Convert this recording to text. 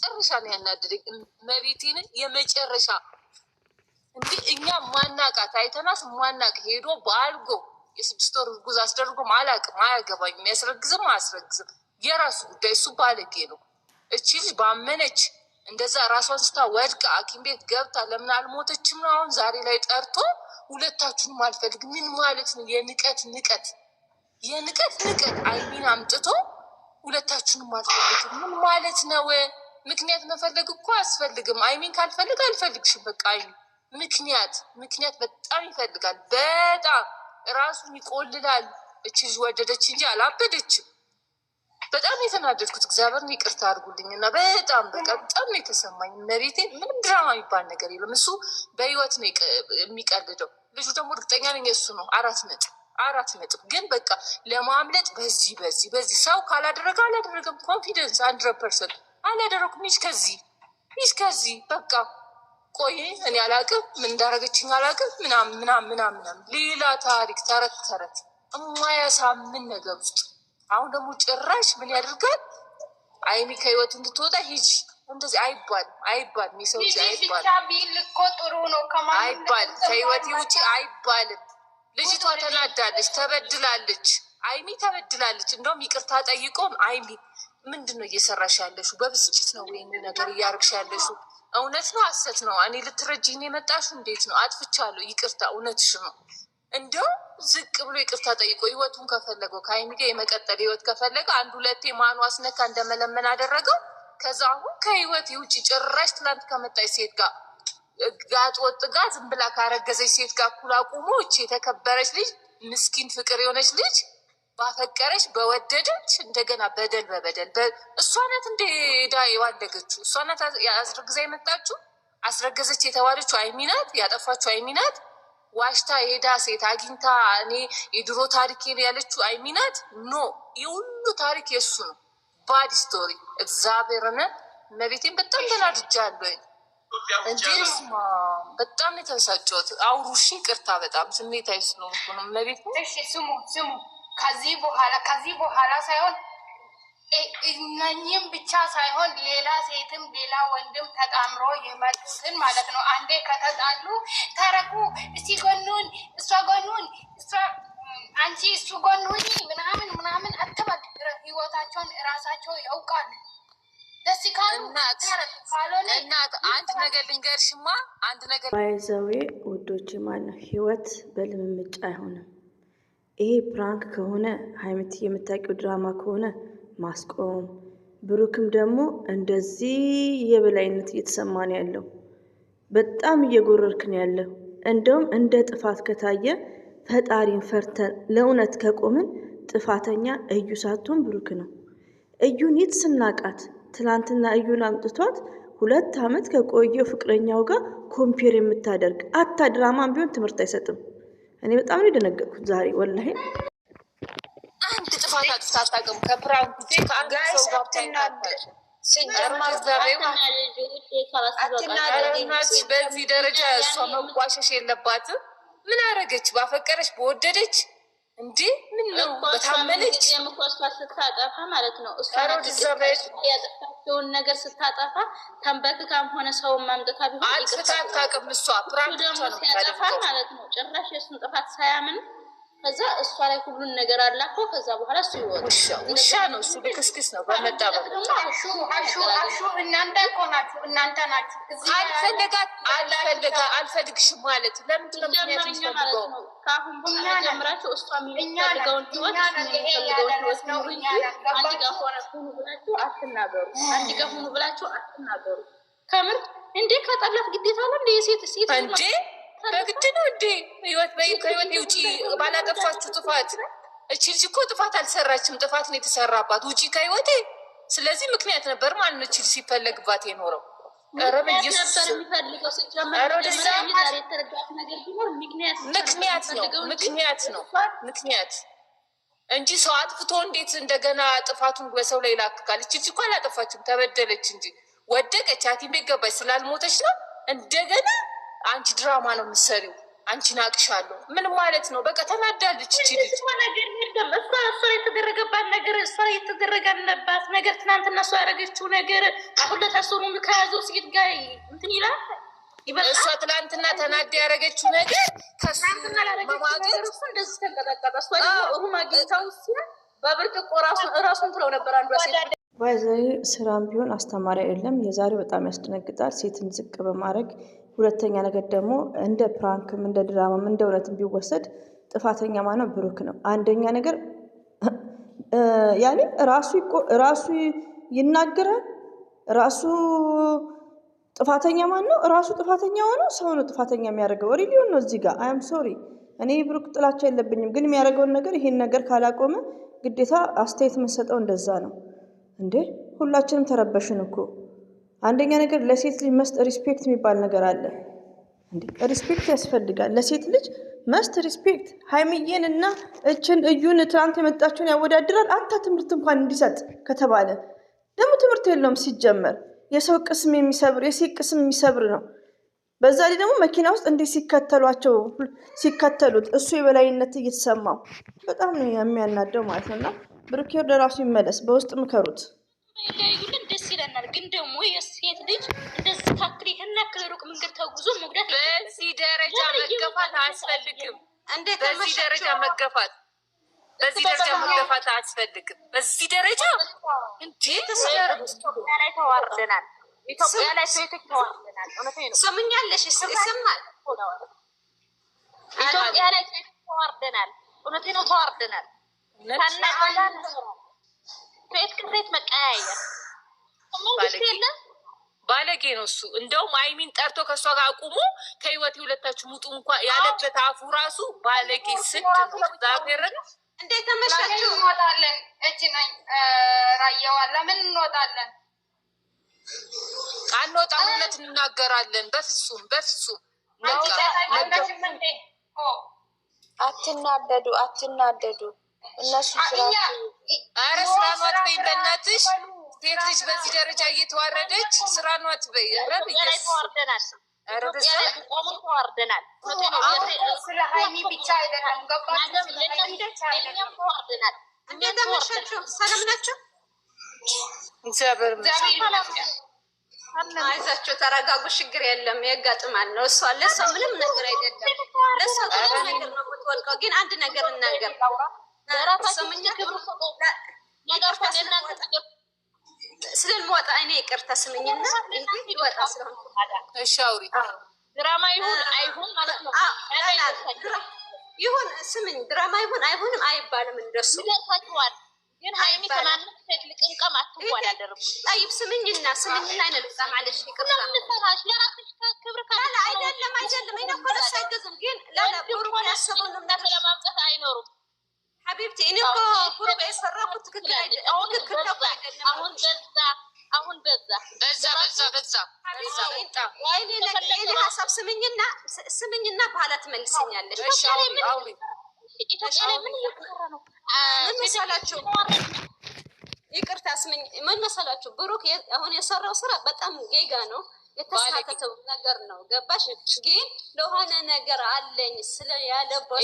የመጨረሻ ነው ያናደደኝ። መቤቴን የመጨረሻ እንዴ እኛ ማናቃት አይተናስ ማናቅ ሄዶ በአልጎ የ6 ወር እርጉዝ አስደርጎ አላቅም፣ አያገባኝም። የሚያስረግዝም አያስረግዝም የራሱ ጉዳይ፣ እሱ ባለጌ ነው። እቺ ልጅ ባመነች እንደዛ ራሷን ስታ ወድቃ ሐኪም ቤት ገብታ ለምን አልሞተችም ነው አሁን ዛሬ ላይ ጠርቶ ሁለታችሁንም አልፈልግም። ምን ማለት ነው? የንቀት አይሚን አምጥቶ ሁለታችሁንም አልፈልግም ምን ማለት ነው? ምክንያት መፈለግ እኮ አያስፈልግም። አይሚን ካልፈልግ አልፈልግሽም በቃ። አይሚን ምክንያት በጣም ይፈልጋል። በጣም ራሱን ይቆልላል። እቺ ልጅ ወደደች እንጂ አላበደችም። በጣም የተናደድኩት እግዚአብሔርን ይቅርታ አድርጉልኝ እና በጣም ነው የተሰማኝ። መቤቴ ምንም ድራማ የሚባል ነገር የለም። እሱ በህይወት ነው የሚቀልደው። ልጁ ደግሞ እርግጠኛ ነኝ እሱ ነው 4 ነጥብ። ግን በቃ ለማምለጥ በዚህ ሰው ካላደረገ አላደረገም። ኮንፊደንስ 100% አላደረኩም። ይህ ከዚህ በቃ ቆይ እኔ አላቅም ምን እንዳረገችኝ አላቅም ምናምን ሌላ ታሪክ ተረት የማያሳምን ነገር ውስጥ አሁን ደግሞ ጭራሽ ምን ያደርጋል? አይሚ ከህይወት እንድትወጣ ሂጂ እንደዚህ አይባልም። የሰው ልጅ አይባልም። ከህይወት ውጪ አይባልም። ልጅቷ ተናዳለች፣ ተበድላለች። አይሚ ተበድላለች። እንደውም ይቅርታ ጠይቆም አይሚ ምንድን ነው እየሰራሽ ያለሽው? በብስጭት ነው ወይም ነገር እያርግሽ ያለሽው? እውነት ነው ሐሰት ነው? እኔ ልትረጂኝ የመጣሽው እንዴት ነው? አጥፍቻለሁ፣ ይቅርታ፣ እውነትሽ ነው። እንዲያው ዝቅ ብሎ ይቅርታ ጠይቆ ህይወቱን ከፈለገው ከሀይሚ ጋር የመቀጠል ህይወት ከፈለገ 1-2 ማኑ አስነካ እንደመለመን አደረገው። ከዛ አሁን ከህይወት ውጭ ጭራሽ ትላንት ከመጣች ሴት ጋር ጋጥ ወጥ ጋር ዝም ብላ ካረገዘች ሴት ጋር እኩል አቁሞ እቺ የተከበረች ልጅ ምስኪን ፍቅር የሆነች ልጅ ባፈቀረች በወደደች እንደገና በበደል እሷ ናት እንደ ዳ የዋለገችው እሷ ናት አስረግዛ የመጣችው። አስረገዘች የተባለችው አይሚ ናት። ያጠፋችው አይሚ ናት። ዋሽታ የሄዳ ሴት አግኝታ እኔ የድሮ ታሪኬን ያለችው አይሚ ናት። ኖ የሁሉ ታሪክ የሱ ነው። ባድ ስቶሪ። እግዚአብሔርን መቤቴን በጣም ተናድጃለሁ እንጂ በጣም የተበሳጨሁት። አውሩሺ ቅርታ በጣም ስሜታዊ ስለሆንኩ ነው መቤት። እሺ ስሙ ከዚህ በኋላ ሳይሆን እኛኝም ብቻ ሳይሆን ሌላ ሴትም ሌላ ወንድም ተጣምሮ የመጡትን ማለት ነው። አንዴ ከተጣሉ ተረቁ፣ እስቲ ጎኑን እሷ ጎኑን አንቺ እሱ ጎኑን ምናምን አትበል። ህይወታቸውን እራሳቸው ያውቃሉ። ደስ ካልሆነ እናት አንድ ነገር ልንገርሽማ፣ አንድ ነገር ባይዘዌ ውዶች ማለት ህይወት በልምምጭ አይሆንም። ይሄ ፕራንክ ከሆነ ሀይሚት የምታውቂው ድራማ ከሆነ ማስቆም፣ ብሩክም ደግሞ እንደዚህ የበላይነት እየተሰማን ያለው በጣም እየጎረርክን ያለው። እንደውም እንደ ጥፋት ከታየ ፈጣሪን ፈርተን ለእውነት ከቆምን ጥፋተኛ እዩ ሳትሆን ብሩክ ነው። እዩን የት ስናቃት? ትናንትና እዩን አምጥቷት 2 ዓመት ከቆየው ፍቅረኛው ጋር ኮምፔር የምታደርግ አታ ድራማም ቢሆን ትምህርት አይሰጥም። እኔ በጣም ነው የደነገጥኩት ዛሬ ወላሂ። አንድ ጥፋት አታውቅም። ከፕራንክ ጊዜ ከአንድ ሰው ጋር ታይናለች። በዚህ ደረጃ እሷ መጓሸሽ የለባትም። ምን አረገች? ባፈቀረች በወደደች እንዴ ምን ነው በታመነች የምኮስፋ ስታጠፋ ማለት ነው። እሷ ያጠፋችውን ነገር ስታጠፋ ተንበክካም ሆነ ሰውን ማምጣታ ቢሆን አታውቅም። እሷ ፕራንክ ሲያጠፋ ማለት ነው ጭራሽ የሱን ጥፋት ሳያምን ከዛ እሷ ላይ ሁሉን ነገር አላኮ። ከዛ በኋላ እሱ ይወጣ ውሻ ነው እሱ ልክስክስ ነው። በመጣ አሹ እናንተ እኮ ናችሁ፣ እናንተ ናችሁ። አልፈልግሽም ማለት ለምንድን ነው ምክንያት የሚፈልገው? ከአሁን በኋላ ጀምራችሁ እሷ የሚፈልገውን ህይወት ኑሩ እንጂ አንድ ጋር ሁኑ ብላችሁ አትናገሩ። አንድ ጋር ሁኑ ብላችሁ አትናገሩ። ከምር እንዴ ከጠላት ግዴታ ነው እንዴ? ሴት እንዴ በግድ ነው እንዴ? ህይወት ከህይወት ውጪ ባላጠፋችሁ ጥፋት። እቺ ልጅ እኮ ጥፋት አልሰራችም፣ ጥፋት ነው የተሰራባት። ውጪ ከህይወቴ። ስለዚህ ምክንያት ነበር ማለት ነው እቺ ልጅ ሲፈለግባት የኖረው። ምክንያት እንጂ ሰው አጥፍቶ እንዴት እንደገና ጥፋቱን በሰው ላይ ይላክካል? እቺ ልጅ እኮ አላጠፋችም፣ ተበደለች እንጂ ወደቀች። ሐኪም ቤት ገባች ስላልሞተች ነው እንደገና አንቺ ድራማ ነው የምትሰሪው። አንቺን አቅሻለሁ ምን ማለት ነው? በቃ ተናዳለች እቺ ልጅ። ነገር የለም እሷ የተደረገባት ነገር እሷ የተደረገባት ነገር ትናንትና እሷ ያደረገችው ነገር አሁን ለታሰሩ ከያዘው ሴት ጋር እንትን ይላል። እሷ ትናንትና ተናዳ ያደረገችው ነገር ትናንትና ላደረገችው ነገር እሱ እንደዚህ ተንቀጠቀጠ። እሷ ደግሞ ሩም አግኝታው ሲል በብርጭቆ ራሱን ትለው ነበር አንዷ ሴት። ባይዘይ ስራም ቢሆን አስተማሪ አይደለም። የዛሬው በጣም ያስደነግጣል፣ ሴትን ዝቅ በማድረግ ሁለተኛ ነገር ደግሞ እንደ ፕራንክም እንደ ድራማም እንደ እውነትም ቢወሰድ ጥፋተኛ ማነው? ብሩክ ነው። አንደኛ ነገር ያኔ ራሱ ይናገራል። ራሱ ጥፋተኛ ማን ነው? ራሱ ጥፋተኛ ሆነው ሰው ነው ጥፋተኛ የሚያደርገው። ሪሊዮን ነው እዚህ ጋር አም ሶሪ። እኔ ብሩክ ጥላቻ የለብኝም፣ ግን የሚያደርገውን ነገር ይሄን ነገር ካላቆመ ግዴታ አስተያየት የምንሰጠው እንደዛ ነው እንዴ። ሁላችንም ተረበሽን እኮ። አንደኛ ነገር ለሴት ልጅ መስት ሪስፔክት የሚባል ነገር አለ እንዴ። ሪስፔክት ያስፈልጋል ለሴት ልጅ መስት ሪስፔክት። ሃይሚዬን እና እዩን ትናንት የመጣችውን ያወዳድራል። አታ ትምህርት እንኳን እንዲሰጥ ከተባለ ደግሞ ትምህርት የለውም ሲጀመር። የሰው ቅስም የሚሰብር የሴት ቅስም የሚሰብር ነው። በዛ ላይ ደግሞ መኪና ውስጥ እንዴት ሲከተሉት እሱ የበላይነት እየተሰማው በጣም ነው የሚያናደው ማለት ነው። እና ብሩክ ወደ ራሱ ይመለስ፣ በውስጥ ምከሩት። ይለያዩልን ደስ ይለናል። ግን ደግሞ የሴት ልጅ እንደዚህ ታክል ይህን ያክል ሩቅ መንገድ ተጉዞ መጉዳት በዚህ ደረጃ መገፋት አያስፈልግም። በዚህ ደረጃ መገፋት አያስፈልግም። በዚህ ደረጃ እንዴት ኢትዮጵያ ላይ ተዋርደናል። ኢትዮጵያ ላይ ሴቶች ተዋርደናል። እውነቴን ነው። ሰምኛለሽ? ይሰማል። ኢትዮጵያ ላይ ሴቶች ተዋርደናል። እውነቴን ነው። ተዋርደናል። ከየት መቀያየር ባለጌ ነው እሱ። እንደውም አይሚን ጠርቶ ከእሷ ጋር አቁሞ ከህይወት ሁለታችሁ ሙጡ እንኳን ያለበት አፉ ራሱ ባለጌ ስድ ነው። ዛሬርን እንዴት ተመሻችሁ? እንወጣለን። እቺ ነኝ ራያዋ። ለምን እንወጣለን? አንወጣም። እውነት እንናገራለን። በፍጹም አትናደዱ። እነሱ ኧረ ስራን አትበይ በእናትሽ። ሴት ልጅ በዚህ ደረጃ እየተዋረደች ስራን አትበይ። ተዋርደናል። ስለ ሀይሚ ብቻ አይደለም። ገባችሁ? ተዋርደናል። እንዴት ተመሻችሁ? ሰላም ናቸው? እግዚአብሔር አይዛቸው፣ ተረጋጉ። ችግር የለም፣ ያጋጥማል ነው። እሷ ለእሷ ምንም ነገር አይደለም። ለእሷ ነገር ነው የምትወድቀው። ግን አንድ ነገር እናገር ስለምወጣ እኔ ይቅርታ ስምኝና ይወጣ ስለሆነ እሺ፣ አውሪ። ድራማ ይሁን አይሁን ማለት ነው። ይሁን ስምኝ፣ ድራማ ይሁን አይሁንም አይባልም። እንደሱ ይደርሳችኋል። ግን ሀይሚ ከማንም ሴት ልቅምቀም አትወዳደርም። ጠይብ ስምኝና አይነልጣ ማለሽ ይቅርታ ለምንሰራሽ ለራስሽ ክብር ካለ አይደለም እኔ እኮ ለእሱ አይገዝም። ግን ብሩክ ያሰበውን ለማምጣት አይኖሩም። ሀቢብቲ እኔ እኮ ብሩክ የሰራኩት ትክክል አይደለም። አሁን በዛ እኔ ሀሳብ ስምኝና በኋላ ትመልሰኛለሽ። ኢትዮጵያ ላይ ምን እየተሰራ ነው? ምን መሰላችሁ? ይቅርታ ስምኝ፣ ምን መሰላችሁ? ብሩክ አሁን የሰራው ስራ በጣም ጌጋ ነው። የተሳተተው ነገር ነው። ገባሽ? ግን ለሆነ ነገር አለኝ ስለ ያለበት